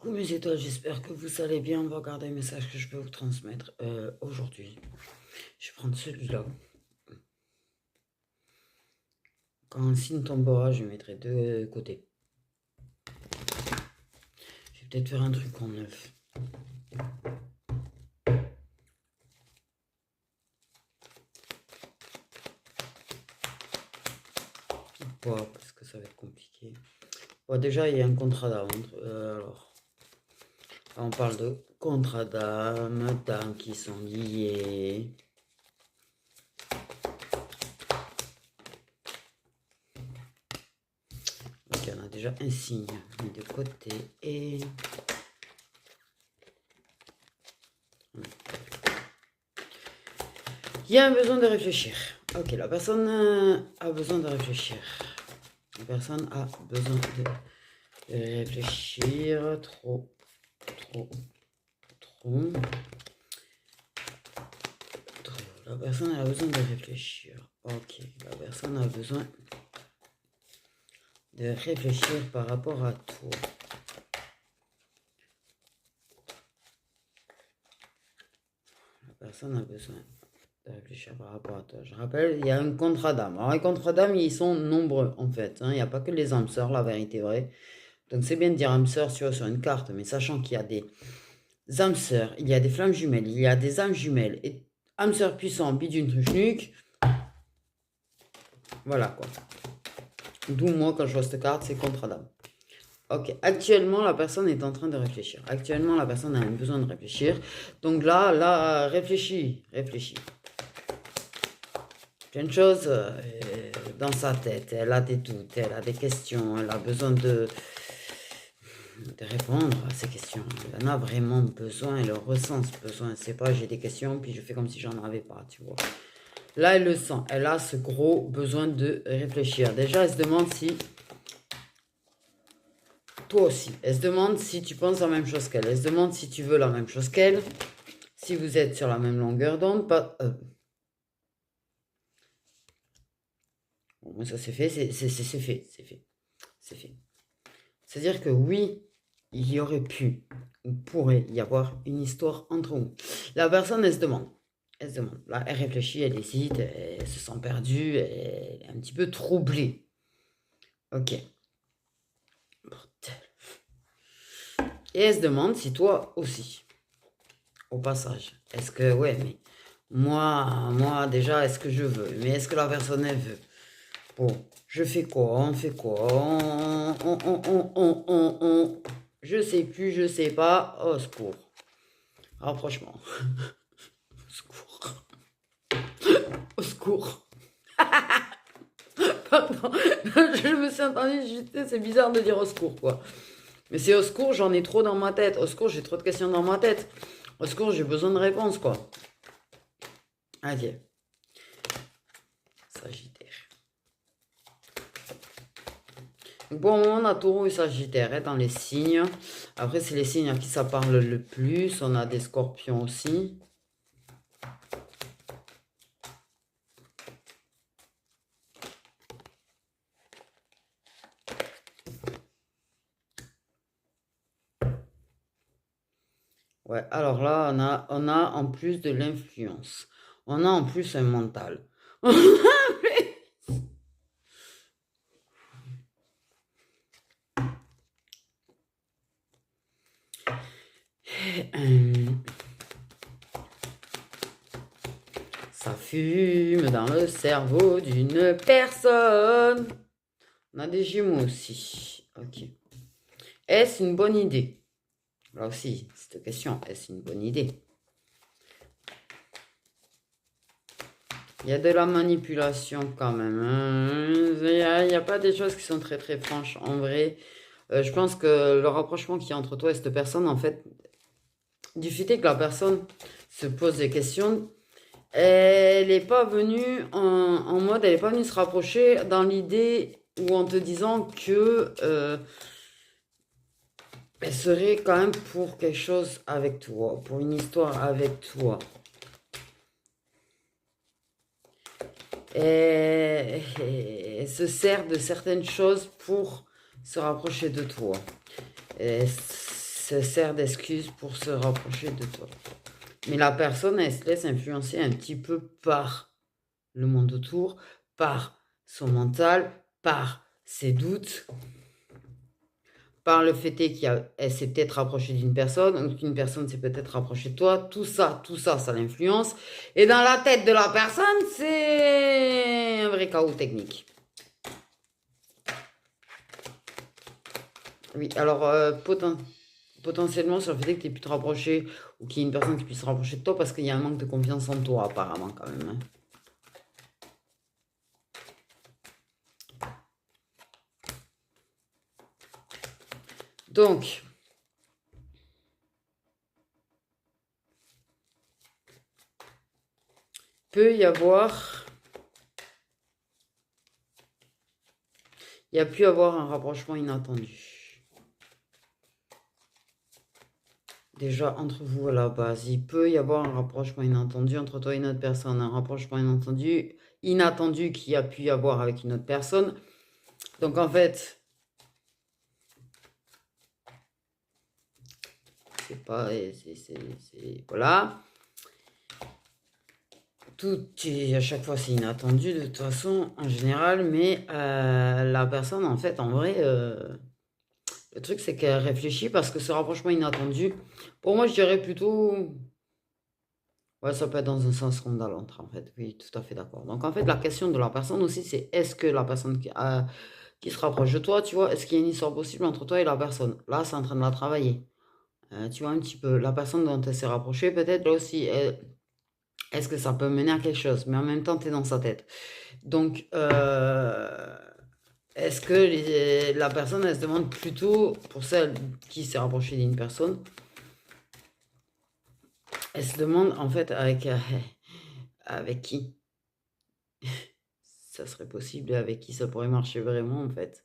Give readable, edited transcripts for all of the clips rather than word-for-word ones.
Coucou mes étoiles, j'espère que vous allez bien. On va regarder un message que je peux vous transmettre aujourd'hui. Je vais prendre celui-là. Quand un signe tombera, je mettrai de côté. Je vais peut-être faire un truc en neuf. Pas parce que ça va être compliqué. Bon, déjà, il y a un contrat d'âme. Alors, là, on parle de contrat d'âme qui sont liés. Donc, il y en a déjà un signe mis de côté et... Il y a un besoin de réfléchir. Ok, la personne a besoin de réfléchir. La personne a besoin de réfléchir trop. La personne a besoin de réfléchir. Ok, la personne a besoin de réfléchir par rapport à toi. La personne a besoin de réfléchir par rapport à toi. Je rappelle, il y a un contrat d'âme. Alors les contrats d'âme, ils sont nombreux en fait. Il n'y a pas que les âmes sœurs, la vérité vraie. Donc c'est bien de dire âme sœur sur une carte, mais sachant qu'il y a des âmes sœurs, il y a des flammes jumelles, il y a des âmes jumelles, et âme sœur puissant, bidune truc. Voilà quoi. D'où moi quand je vois cette carte, c'est contrat d'âme. Ok, actuellement la personne est en train de réfléchir. Actuellement la personne a un besoin de réfléchir. Donc là, réfléchis. Plein de choses dans sa tête. Elle a des doutes, elle a des questions, elle a besoin de répondre à ces questions. Elle en a vraiment besoin, elle ressent ce besoin. C'est pas j'ai des questions puis je fais comme si j'en avais pas, tu vois. Là, elle le sent. Elle a ce gros besoin de réfléchir. Déjà, elle se demande si... Toi aussi. Elle se demande si tu penses la même chose qu'elle. Elle se demande si tu veux la même chose qu'elle. Si vous êtes sur la même longueur d'onde. Pas... Bon, ça c'est fait. C'est fait. C'est-à-dire que oui, il y aurait pu, ou pourrait y avoir une histoire entre nous. La personne, elle se demande. Là, elle réfléchit, elle hésite, elle se sent perdue, elle est un petit peu troublée. Ok. Et elle se demande si toi aussi, au passage. Est-ce que, ouais, mais moi déjà, est-ce que je veux? Mais est-ce que la personne, elle veut? Bon, je fais quoi? On fait quoi? Je sais plus, je sais pas. Au secours. Rapprochement. Au secours. Au secours. Pardon. Je me suis entendue, c'est bizarre de dire au secours, quoi. Mais c'est au secours, j'en ai trop dans ma tête. Au secours, j'ai trop de questions dans ma tête. Au secours, j'ai besoin de réponses, quoi. Ok. Sagittaire. Bon, on a Taureau et Sagittaire dans les signes. Après, c'est les signes à qui ça parle le plus. On a des Scorpions aussi. Ouais, alors là, on a en plus de l'influence. On a en plus un mental. Ça fume dans le cerveau d'une personne. On a des Gémeaux aussi. Ok. Est-ce une bonne idée? Là aussi, cette question, est-ce une bonne idée? Il y a de la manipulation quand même. Il n'y a pas des choses qui sont très très franches. En vrai, je pense que le rapprochement qu'il y a entre toi et cette personne, en fait, du fait est que la personne se pose des questions, elle n'est pas venue en mode, elle n'est pas venue se rapprocher dans l'idée ou en te disant que elle serait quand même pour quelque chose avec toi, pour une histoire avec toi. Et se sert de certaines choses pour se rapprocher de toi. se sert d'excuses pour se rapprocher de toi. Mais la personne, elle se laisse influencer un petit peu par le monde autour, par son mental, par ses doutes, par le fait qu'elle s'est peut-être rapprochée d'une personne, ou qu'une personne s'est peut-être rapprochée de toi. Tout ça, ça l'influence. Et dans la tête de la personne, c'est un vrai chaos technique. Oui, alors potentiellement sur le fait que tu aies pu te rapprocher ou qu'il y ait une personne qui puisse se rapprocher de toi parce qu'il y a un manque de confiance en toi apparemment quand même. Hein. Donc, peut y avoir... Il y a pu avoir un rapprochement inattendu. Déjà, entre vous à la base, il peut y avoir un rapprochement inattendu entre toi et une autre personne. Un rapprochement inattendu qui a pu y avoir avec une autre personne. Donc, en fait, c'est pas... voilà. Tout à chaque fois, c'est inattendu de toute façon, en général. Mais la personne, en fait, en vrai... le truc, c'est qu'elle réfléchit parce que ce rapprochement inattendu, pour moi, je dirais plutôt... Ouais, ça peut être dans un sens comme dans l'autre, en fait. Oui, tout à fait d'accord. Donc, en fait, la question de la personne aussi, c'est est-ce que la personne qui se rapproche de toi, tu vois, est-ce qu'il y a une histoire possible entre toi et la personne? Là, c'est en train de la travailler. Tu vois, un petit peu. La personne dont elle s'est rapprochée, peut-être, là aussi, est-ce que ça peut mener à quelque chose? Mais en même temps, tu es dans sa tête. Donc, est-ce que la personne, elle se demande plutôt, pour celle qui s'est rapprochée d'une personne, elle se demande en fait avec qui ça serait possible et avec qui ça pourrait marcher vraiment en fait.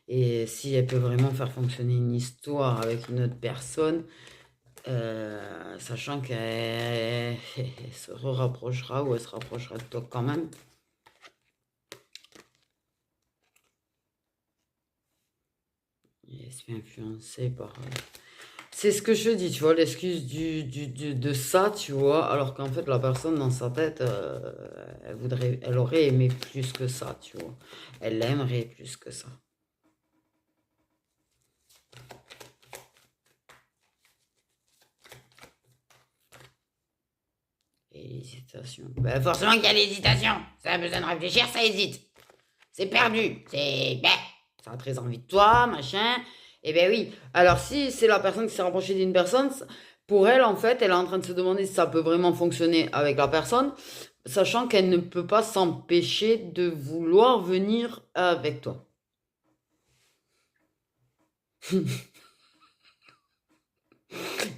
Et si elle peut vraiment faire fonctionner une histoire avec une autre personne, sachant qu'elle se rapprochera ou elle se rapprochera de toi quand même. Et elle se fait influencer par... C'est ce que je dis, tu vois, l'excuse de ça, tu vois, alors qu'en fait, la personne dans sa tête, elle aurait aimé plus que ça, tu vois. Elle l'aimerait plus que ça. Et l'hésitation. Ben, forcément qu'il y a l'hésitation. Ça a besoin de réfléchir, ça hésite. C'est perdu. Ça a très envie de toi, machin. Eh ben oui. Alors, si c'est la personne qui s'est rapprochée d'une personne, pour elle, en fait, elle est en train de se demander si ça peut vraiment fonctionner avec la personne, sachant qu'elle ne peut pas s'empêcher de vouloir venir avec toi.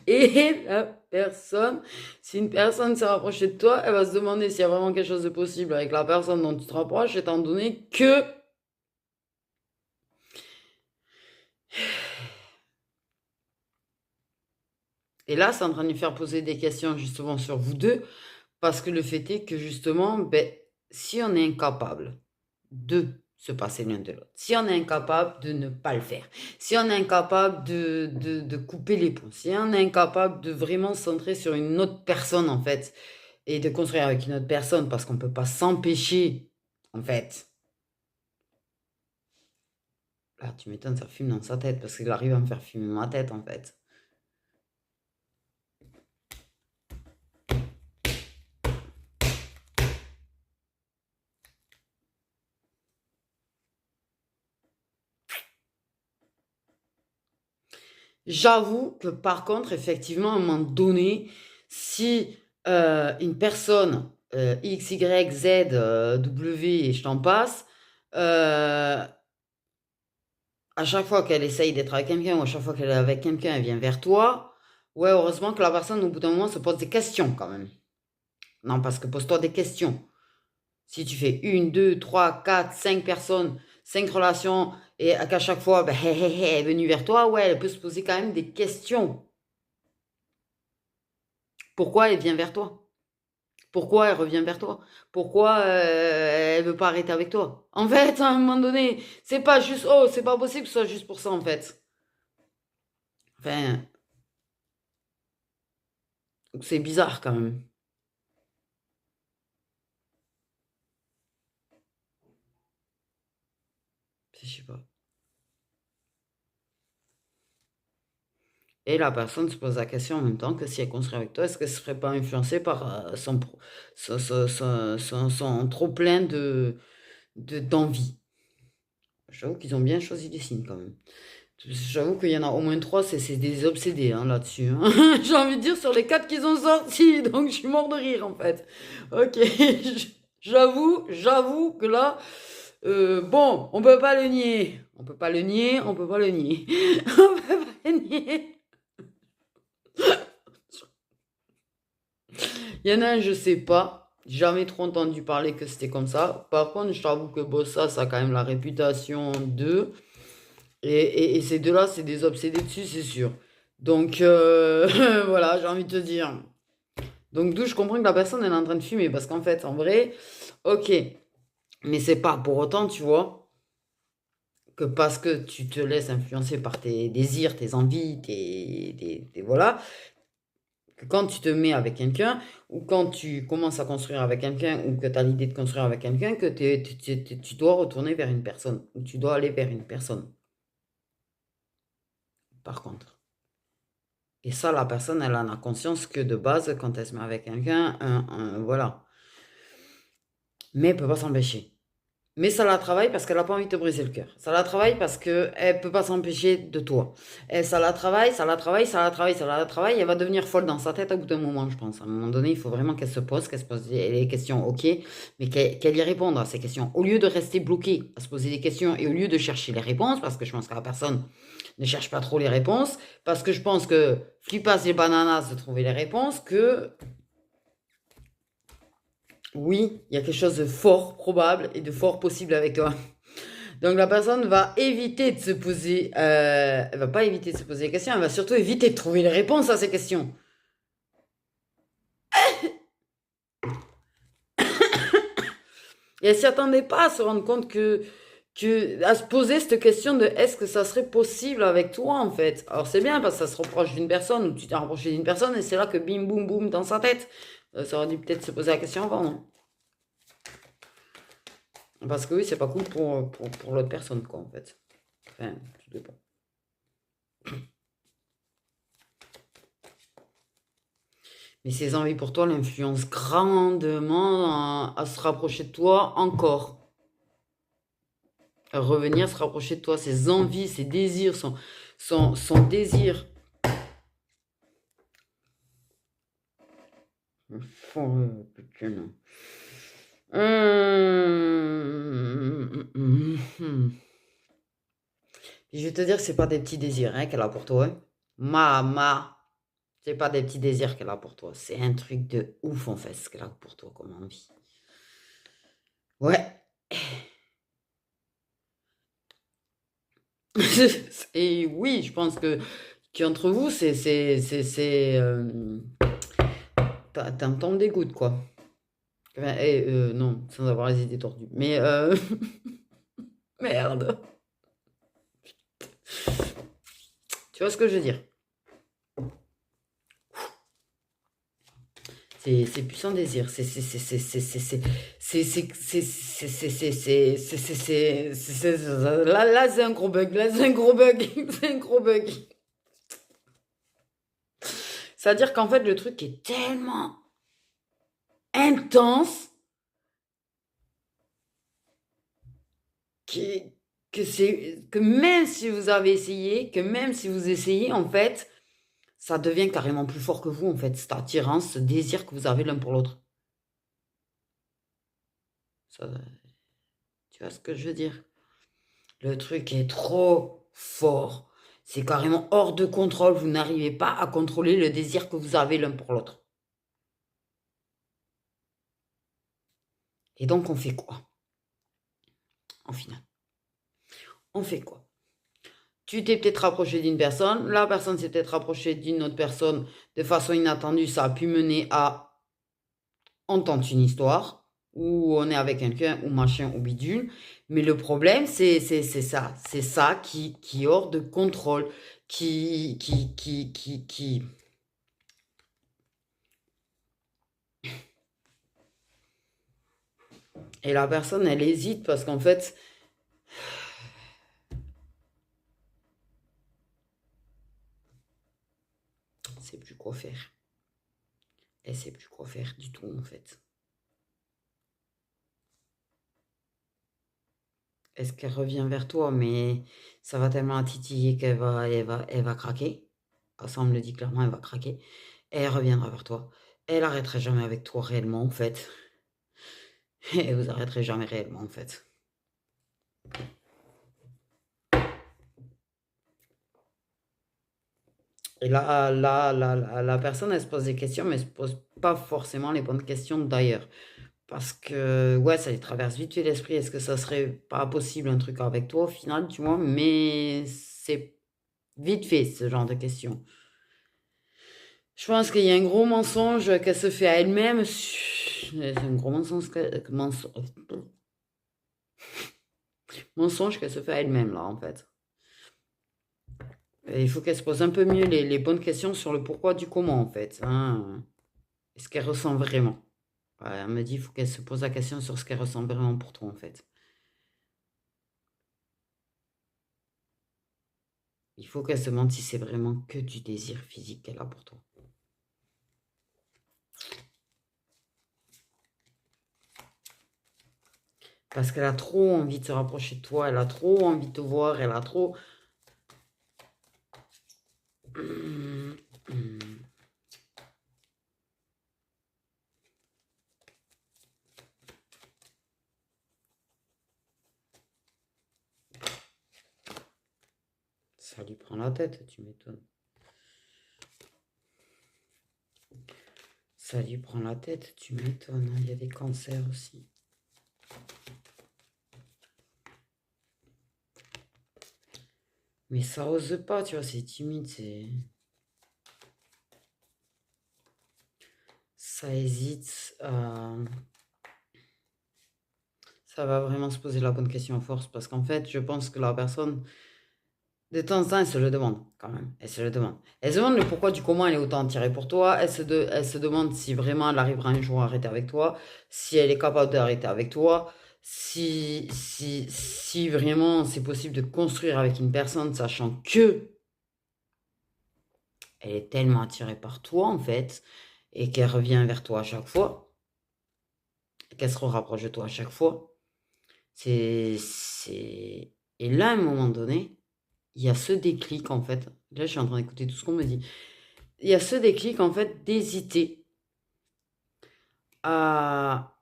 Et la personne, si une personne s'est rapprochée de toi, elle va se demander s'il y a vraiment quelque chose de possible avec la personne dont tu te rapproches, étant donné que... Et là, c'est en train de lui faire poser des questions justement sur vous deux, parce que le fait est que justement, ben, si on est incapable de se passer l'un de l'autre, si on est incapable de ne pas le faire, si on est incapable de couper les ponts, si on est incapable de vraiment se centrer sur une autre personne en fait, et de construire avec une autre personne, parce qu'on ne peut pas s'empêcher, en fait. Là, tu m'étonnes, ça fume dans sa tête, parce qu'il arrive à me faire fumer ma tête en fait. J'avoue que par contre, effectivement, à un moment donné, si une personne X, Y, Z, W et je t'en passe, à chaque fois qu'elle essaye d'être avec quelqu'un ou à chaque fois qu'elle est avec quelqu'un, elle vient vers toi, ouais, heureusement que la personne, au bout d'un moment, se pose des questions quand même. Non, parce que pose-toi des questions. Si tu fais 1, 2, 3, 4, 5 personnes, 5 relations, et qu'à chaque fois, ben, elle est venue vers toi, ouais, elle peut se poser quand même des questions. Pourquoi elle vient vers toi? Pourquoi elle revient vers toi? Pourquoi elle veut pas arrêter avec toi? En fait, à un moment donné, c'est pas juste, oh, c'est pas possible que ce soit juste pour ça, en fait. Enfin, Donc c'est bizarre quand même. Je sais pas. Et la personne se pose la question en même temps que si elle construit avec toi, est-ce qu'elle ne serait pas influencée par son trop plein d'envie. J'avoue qu'ils ont bien choisi les signes quand même. J'avoue qu'il y en a au moins trois, c'est des obsédés hein, là-dessus. Hein. J'ai envie de dire sur les quatre qu'ils ont sortis, donc je suis mort de rire en fait. Ok, j'avoue que là, bon, on peut pas le nier. On peut pas le nier, on peut pas le nier. On peut pas le nier. Il y en a un, je sais pas. Jamais trop entendu parler que c'était comme ça. Par contre, je t'avoue que Bossa, ça a quand même la réputation de. Et ces deux-là, c'est des obsédés dessus, c'est sûr. Donc, voilà, j'ai envie de te dire. Donc, d'où je comprends que la personne, elle est en train de fumer. Parce qu'en fait, en vrai, ok. Mais c'est pas pour autant, tu vois, que parce que tu te laisses influencer par tes désirs, tes envies, voilà, que quand tu te mets avec quelqu'un, ou quand tu commences à construire avec quelqu'un, ou que tu as l'idée de construire avec quelqu'un, que tu dois retourner vers une personne, ou tu dois aller vers une personne, par contre. Et ça, la personne, elle en a conscience que de base, quand elle se met avec quelqu'un, voilà. Mais elle ne peut pas s'empêcher. Mais ça la travaille parce qu'elle n'a pas envie de te briser le cœur. Ça la travaille parce qu'elle ne peut pas s'empêcher de toi. Et ça la travaille, ça la travaille, ça la travaille, ça la travaille. Elle va devenir folle dans sa tête au bout d'un moment, je pense. À un moment donné, il faut vraiment qu'elle se pose les questions, ok, mais qu'elle y réponde à ces questions. Au lieu de rester bloquée à se poser des questions et au lieu de chercher les réponses, parce que je pense que la personne ne cherche pas trop les réponses, parce que je pense que flippas les bananas de trouver les réponses, que oui, il y a quelque chose de fort probable et de fort possible avec toi. Donc la personne va éviter de se poser, elle va pas éviter de se poser des questions, elle va surtout éviter de trouver les réponses à ces questions. Et elle s'y attendait pas à se rendre compte à se poser cette question de est-ce que ça serait possible avec toi en fait. Alors c'est bien parce que ça se reproche d'une personne ou tu t'es rapproché d'une personne et c'est là que bim boum boum dans sa tête. Ça aurait dû peut-être se poser la question avant, non? Parce que oui, c'est pas cool pour l'autre personne quoi en fait. Enfin, tout dépend. Mais ses envies pour toi l'influencent grandement à se rapprocher de toi encore. À revenir, se rapprocher de toi. Ses envies, ses désirs, son désir. Putain, non. Je vais te dire que c'est pas des petits désirs hein, qu'elle a pour toi. Hein. Mama, c'est pas des petits désirs qu'elle a pour toi. C'est un truc de ouf en fait ce qu'elle a pour toi comme envie. Ouais. Et oui, je pense que qu'entre vous, t'as un temps de dégoût, quoi. Enfin, non, sans avoir les idées tordues. Mais, merde. Tu vois ce que je veux dire? C'est puissant désir. Là, c'est un gros bug. Là, c'est un gros bug. C'est un gros bug. C'est-à-dire qu'en fait, le truc est tellement intense que, que même si vous avez essayé, que même si vous essayez, en fait, ça devient carrément plus fort que vous, en fait, cette attirance, ce désir que vous avez l'un pour l'autre. Ça, tu vois ce que je veux dire? Le truc est trop fort. C'est carrément hors de contrôle. Vous n'arrivez pas à contrôler le désir que vous avez l'un pour l'autre. Et donc, on fait quoi? En final, on fait quoi? Tu t'es peut-être rapproché d'une personne, la personne s'est peut-être rapprochée d'une autre personne de façon inattendue, ça a pu mener à entendre une histoire, ou on est avec quelqu'un, ou machin, ou bidule. Mais le problème, c'est ça qui est hors de contrôle, qui Et la personne, elle hésite parce qu'en fait, elle sait plus quoi faire. Elle sait plus quoi faire du tout, en fait. Est-ce qu'elle revient vers toi, mais ça va tellement la titiller qu'elle va craquer. Ah, ça, on me le dit clairement, elle va craquer. Et elle reviendra vers toi. Elle arrêterait jamais avec toi réellement, en fait. Et vous arrêterez jamais réellement, en fait. Et là, la personne, elle se pose des questions, mais elle se pose pas forcément les bonnes questions d'ailleurs. Parce que, ouais, ça lui traverse vite fait l'esprit. Est-ce que ça serait pas possible un truc avec toi au final, tu vois? Mais c'est vite fait, ce genre de questions. Je pense qu'il y a un gros mensonge qu'elle se fait à elle-même. C'est un gros mensonge, mensonge qu'elle se fait à elle-même, là, en fait. Et il faut qu'elle se pose un peu mieux les bonnes questions sur le pourquoi du comment, en fait, hein. Ce qu'elle ressent vraiment. Ouais, elle me dit, il faut qu'elle se pose la question sur ce qu'elle ressent vraiment pour toi, en fait. Il faut qu'elle se demande si c'est vraiment que du désir physique qu'elle a pour toi. Parce qu'elle a trop envie de se rapprocher de toi, elle a trop envie de te voir, elle a trop... Ça lui prend la tête, tu m'étonnes. Ça lui prend la tête, tu m'étonnes. Il y a des cancers aussi. Mais ça ose pas, tu vois, c'est timide, c'est... Ça hésite. Ça va vraiment se poser la bonne question à force parce qu'en fait, je pense que la personne, de temps en temps, elle se le demande quand même. Elle se le demande. Elle se demande le pourquoi du comment elle est autant attirée pour toi. Elle se demande si vraiment elle arrivera un jour à arrêter avec toi, si elle est capable d'arrêter avec toi, si vraiment c'est possible de construire avec une personne, sachant que elle est tellement attirée par toi en fait, et qu'elle revient vers toi à chaque fois, qu'elle se rapproche de toi à chaque fois. Et là, à un moment donné, il y a ce déclic en fait. Là, je suis en train d'écouter tout ce qu'on me dit. Il y a ce déclic en fait d'hésiter à,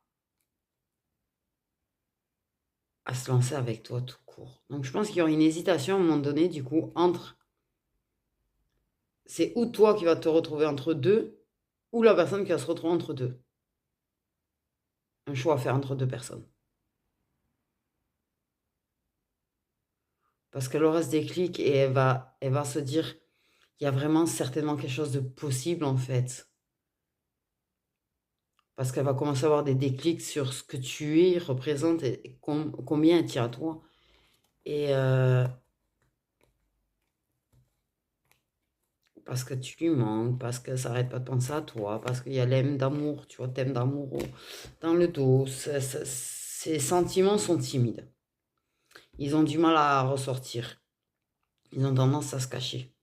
à se lancer avec toi tout court. Donc, je pense qu'il y aura une hésitation à un moment donné, du coup, entre c'est ou toi qui vas te retrouver entre deux, ou la personne qui va se retrouver entre deux. Un choix à faire entre deux personnes. Parce qu'elle aura ce déclic et elle va se dire, il y a vraiment certainement quelque chose de possible en fait. Parce qu'elle va commencer à avoir des déclics sur ce que tu es, représente et combien elle tient à toi. Et parce que tu lui manques, parce que ça arrête pas de penser à toi, parce qu'il y a l'aime d'amour, tu vois, t'aimes d'amour dans le dos. Ces sentiments sont timides. Ils ont du mal à ressortir. Ils ont tendance à se cacher.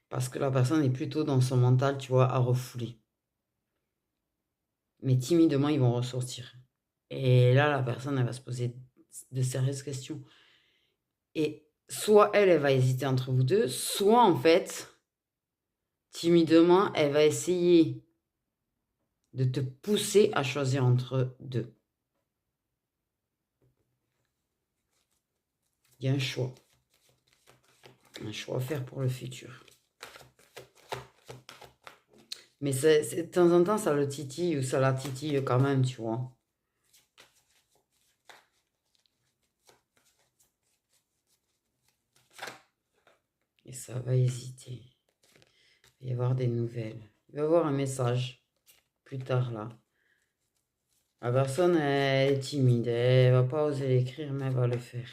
Parce que la personne est plutôt dans son mental, tu vois, à refouler. Mais timidement, ils vont ressortir. Et là, la personne, elle va se poser de sérieuses questions. Et soit elle, elle va hésiter entre vous deux, soit en fait, timidement, elle va essayer de te pousser à choisir entre deux. Il y a un choix à faire pour le futur. Mais de temps en temps, ça le titille ou ça la titille quand même, tu vois. Et ça va hésiter. Il va y avoir des nouvelles. Il va y avoir un message plus tard là. La personne elle est timide, elle va pas oser l'écrire, mais elle va le faire.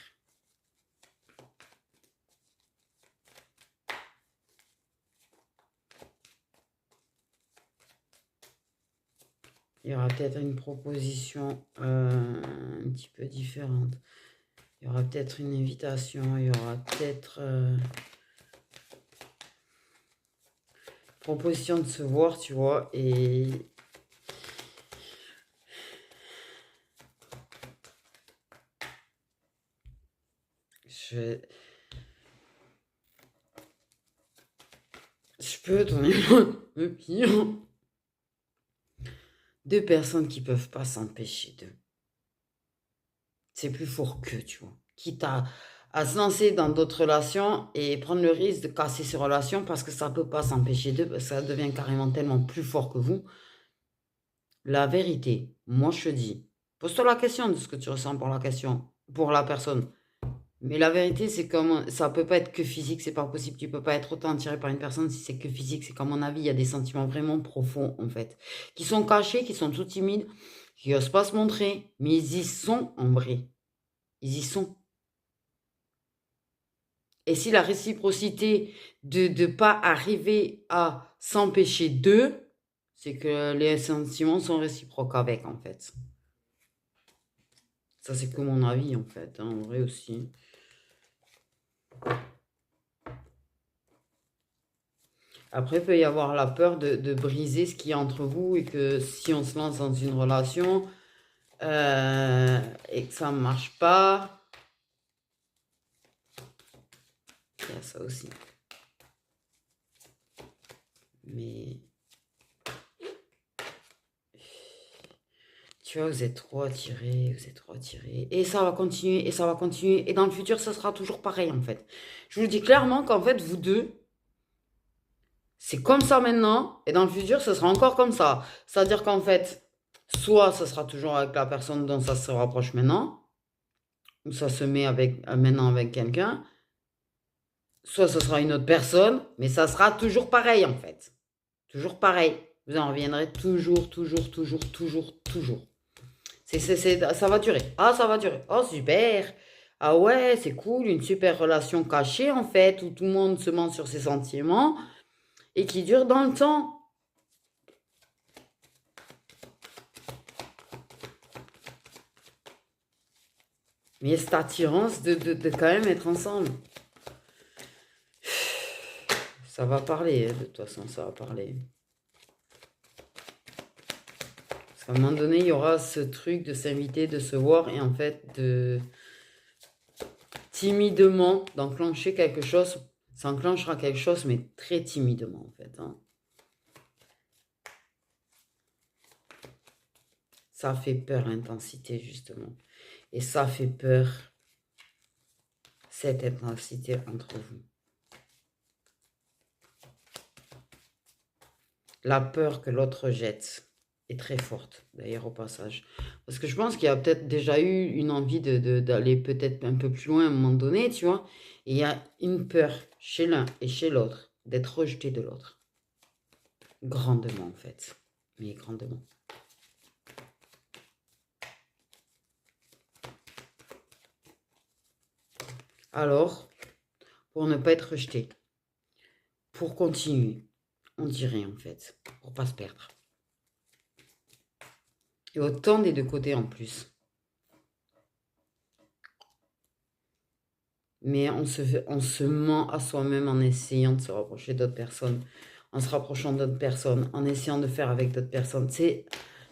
Il y aura peut-être une proposition un petit peu différente. Il y aura peut-être une invitation, il y aura peut-être proposition de se voir, tu vois, et je peux donner le pire. Deux personnes qui peuvent pas s'empêcher de. C'est plus fort que, tu vois. Quitte à se lancer dans d'autres relations et prendre le risque de casser ces relations parce que ça peut pas s'empêcher d'eux, parce que ça devient carrément tellement plus fort que vous. La vérité, moi je te dis, pose-toi la question de ce que tu ressens pour la question, pour la personne. Mais la vérité, c'est comme ça peut pas être que physique, c'est pas possible. Tu peux pas être autant attiré par une personne si c'est que physique. C'est qu'à mon avis, il y a des sentiments vraiment profonds en fait, qui sont cachés, qui sont tout timides, qui osent pas se montrer, mais ils y sont en vrai. Ils y sont. Et si la réciprocité de ne pas arriver à s'empêcher d'eux, c'est que les sentiments sont réciproques avec en fait. Ça, c'est que mon avis en fait, hein, en vrai aussi. Après, il peut y avoir la peur de briser ce qu'il y a entre vous et que si on se lance dans une relation et que ça ne marche pas, il y a ça aussi. Mais tu vois, vous êtes trop attirés, vous êtes trop attirés. Et ça va continuer, et ça va continuer. Et dans le futur, ça sera toujours pareil en fait. Je vous dis clairement qu'en fait, vous deux, c'est comme ça maintenant, et dans le futur, ce sera encore comme ça. C'est-à-dire qu'en fait, soit ça sera toujours avec la personne dont ça se rapproche maintenant, ou ça se met avec, maintenant avec quelqu'un, soit ce sera une autre personne, mais ça sera toujours pareil en fait. Toujours pareil. Vous en reviendrez toujours, toujours, toujours, toujours, toujours. Ça va durer. Ah, ça va durer. Oh, super. Ah ouais, c'est cool, une super relation cachée en fait, où tout le monde se ment sur ses sentiments et qui dure dans le temps. Mais il y a cette attirance de quand même être ensemble. Ça va parler, de toute façon, ça va parler. Parce qu'à un moment donné, il y aura ce truc de s'inviter, de se voir et en fait de timidement d'enclencher quelque chose. Ça enclenchera quelque chose, mais très timidement en fait. Hein. Ça fait peur, l'intensité, justement. Et ça fait peur, cette intensité entre vous. La peur que l'autre jette est très forte, d'ailleurs, au passage. Parce que je pense qu'il y a peut-être déjà eu une envie d'aller peut-être un peu plus loin à un moment donné, tu vois. Et il y a une peur chez l'un et chez l'autre d'être rejeté de l'autre. Grandement, en fait. Mais grandement. Alors, pour ne pas être rejeté, pour continuer, on dirait en fait, pour pas se perdre. Et autant des deux côtés en plus. Mais on se ment à soi-même en essayant de se rapprocher d'autres personnes, en se rapprochant d'autres personnes, en essayant de faire avec d'autres personnes. C'est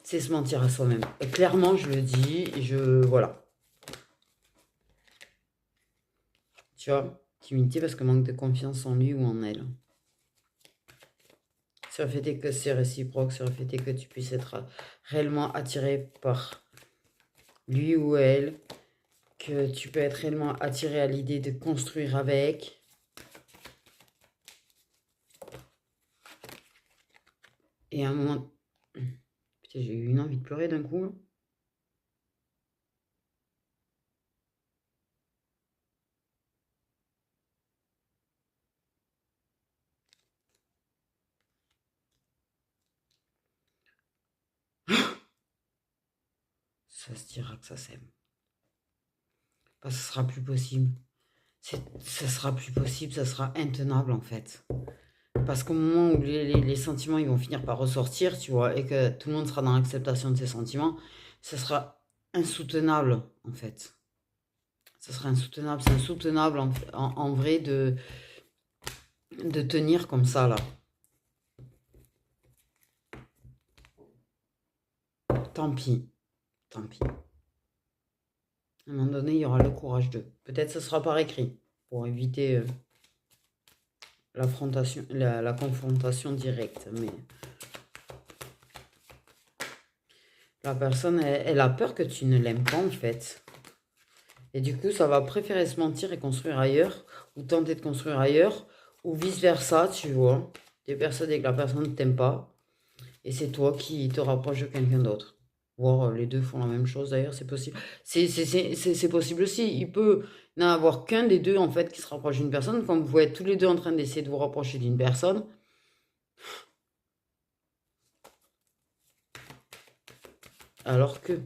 se mentir à soi-même. Et clairement, je le dis, voilà. Tu vois, timidité parce que manque de confiance en lui ou en elle. Sur le fait est que c'est réciproque, sur le fait est que tu puisses être réellement attiré par lui ou elle, que tu peux être réellement attiré à l'idée de construire avec. Et à un moment... Putain, j'ai eu une envie de pleurer d'un coup. Là. Ça se dira que ça s'aime. Parce que ce sera plus possible. Ça sera plus possible, ça sera intenable en fait. Parce qu'au moment où les sentiments ils vont finir par ressortir, tu vois, et que tout le monde sera dans l'acceptation de ses sentiments, ce sera insoutenable, en fait. Ce sera insoutenable. C'est insoutenable, en vrai, de tenir comme ça, là. Tant pis. Tant pis. À un moment donné, il y aura le courage de. Peut-être ce sera par écrit, pour éviter la confrontation directe. Mais la personne, elle a peur que tu ne l'aimes pas, en fait. Et du coup, ça va préférer se mentir et construire ailleurs, ou tenter de construire ailleurs, ou vice-versa, tu vois. Tu es persuadé que la personne ne t'aime pas, et c'est toi qui te rapproches de quelqu'un d'autre. Voire les deux font la même chose, d'ailleurs, c'est possible. C'est possible aussi. Il peut n'y en avoir qu'un des deux, en fait, qui se rapproche d'une personne. Comme vous êtes tous les deux en train d'essayer de vous rapprocher d'une personne, alors que...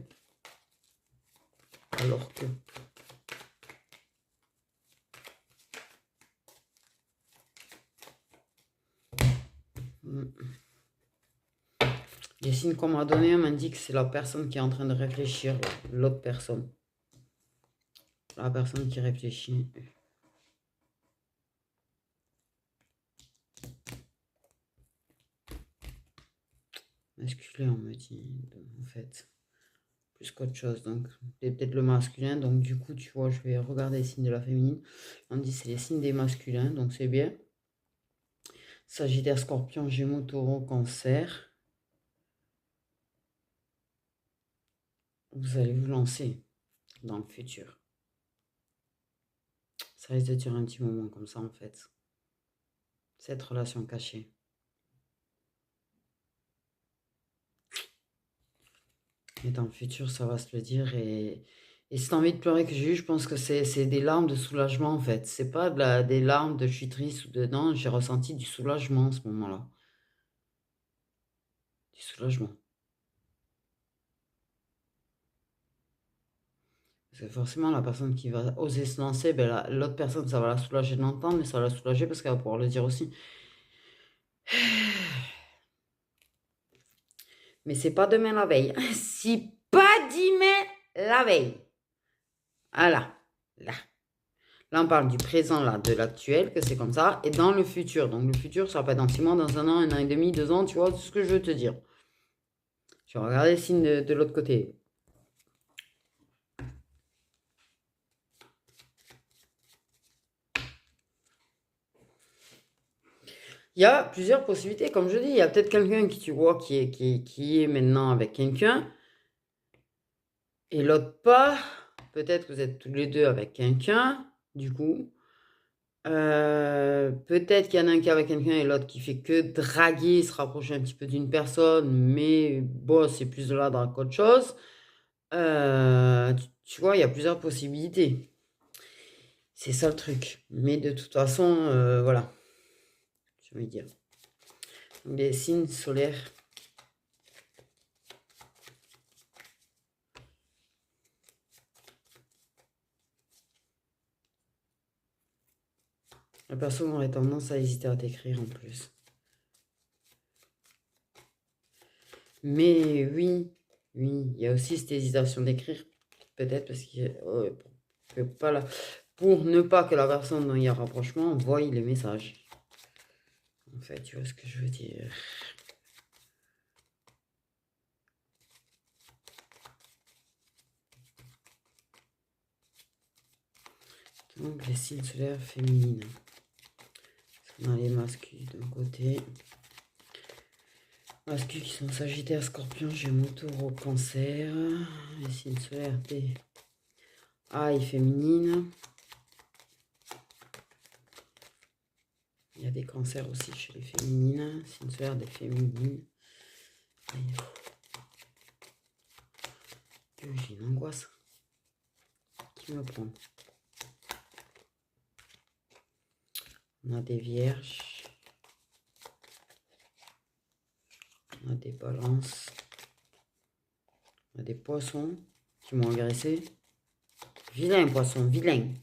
Alors que... Les signes qu'on m'a donnés m'indiquent que c'est la personne qui est en train de réfléchir, l'autre personne. La personne qui réfléchit. Masculin, on me dit, en fait. Plus qu'autre chose. Donc, c'est peut-être le masculin. Donc, du coup, tu vois, je vais regarder les signes de la féminine. On me dit c'est les signes des masculins. Donc, c'est bien. Sagittaire, Scorpion, Gémeaux, Taureau, Cancer. Vous allez vous lancer dans le futur. Ça risque de durer un petit moment comme ça, en fait. Cette relation cachée. Et dans le futur, ça va se le dire. Et si t'as envie de pleurer que j'ai eu, je pense que c'est des larmes de soulagement, en fait. C'est pas des larmes de je suis triste ou de non, j'ai ressenti du soulagement en ce moment-là. Du soulagement. Parce que forcément, la personne qui va oser se lancer, ben, l'autre personne, ça va la soulager de l'entendre, mais ça va la soulager parce qu'elle va pouvoir le dire aussi. Mais c'est pas demain la veille. Si pas demain la veille. Voilà. Là. Là, on parle du présent, là, de l'actuel, que c'est comme ça. Et dans le futur. Donc, le futur, ça va pas être dans 6 mois, dans un an et demi, 2 ans, tu vois, c'est ce que je veux te dire. Je vais regarder le signe de l'autre côté. Il y a plusieurs possibilités. Comme je dis, il y a peut-être quelqu'un qui, tu vois, qui est maintenant avec quelqu'un. Et l'autre pas. Peut-être que vous êtes tous les deux avec quelqu'un, du coup. Peut-être qu'il y en a un qui est avec quelqu'un et l'autre qui fait que draguer, se rapprocher un petit peu d'une personne, mais bon, c'est plus de la drague qu'autre chose. Tu vois, il y a plusieurs possibilités. C'est ça le truc. Mais de toute façon, voilà. Je vais dire. Les signes solaires. La personne aurait tendance à hésiter à t'écrire en plus. Mais oui, il y a aussi cette hésitation d'écrire. Peut-être parce que pas là. Pour ne pas que la personne dont il y a rapprochement voie les messages. En fait, tu vois ce que je veux dire. Donc, les signes solaires féminines. On a les masculins d'un côté. Masculins qui sont Sagittaire, Scorpion, Gémeaux, Taureau, Cancer. Les signes solaires des et féminines. Il y a des cancers aussi chez les féminines. Signes solaires des féminines. J'ai une angoisse qui me prend. On a des vierges. On a des balances. On a des poissons qui m'ont agressé. Vilain poisson, vilain.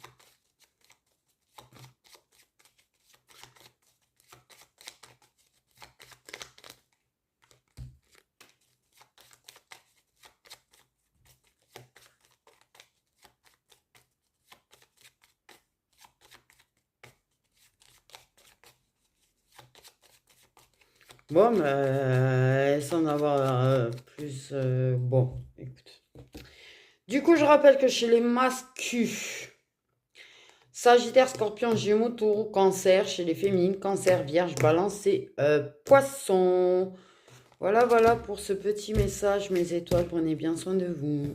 Bon, mais elles semblent avoir plus... bon, écoute. Du coup, je rappelle que chez les masculins, Sagittaire, Scorpion, Gémeaux, Taureau, Cancer, chez les féminines, Cancer, Vierge, Balance et Poisson. Voilà, voilà pour ce petit message, mes étoiles. Prenez bien soin de vous.